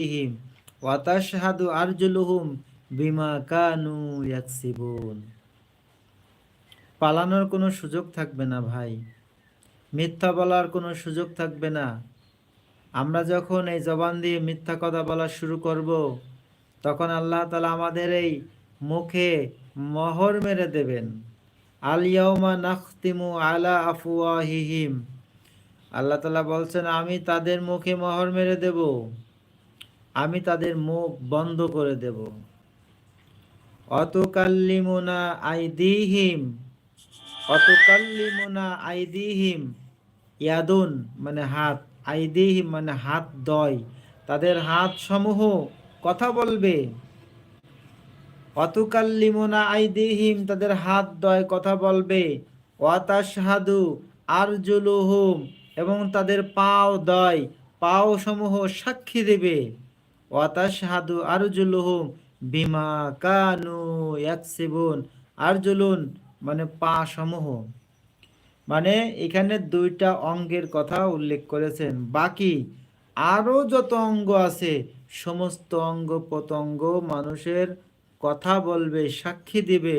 আইদিহিম ওয়া তাশহাদু আরজুলুহুম বিমা কানু ইয়াকসিবুন। পালানোর কোনো সুযোগ থাকবে না ভাই, মিথ্যা বলার কোনো সুযোগ থাকবে না। আমরা যখন এই জবান দিয়ে মিথ্যা কথা বলা শুরু করব, তখন আল্লাহ তাআলা আমাদের এই মুখে মোহর মেরে দেবেন। আল ইয়াউমা নাখতিমু আলা আফওয়াহিহিম, আল্লাহ তাআলা বলছেন আমি তাদের মুখে মোহর মেরে দেব, আমি তাদের মুখ বন্ধ করে দেব। অতুকাল্লিমুনা আইদিহিম, অতুকাল্লিমুনা আইদিহিম, ইয়াদুন মানে হাত, আইদিহিম মানে হাত দয়, তাদের হাত সমূহ কথা বলবে। অতুকাল্লিমুনা আইদিহিম তাদের হাত দয় কথা বলবে। ওয়াতাশহাদু আরজুলুহুম এবং তাদের পাও দয়, পাও সমূহ সাক্ষী দেবে। ওয়াতাশহাদু আরজুলুহুম বিমা কানু ইয়াকসিবুন, আরজুলুন মানে পা সমূহ, মানে এখানে দুইটা অঙ্গের কথা উল্লেখ করেছেন, বাকি আরো যত অঙ্গ আছে সমস্ত অঙ্গ প্রত্যঙ্গ মানুষের কথা বলবে, সাক্ষী দিবে।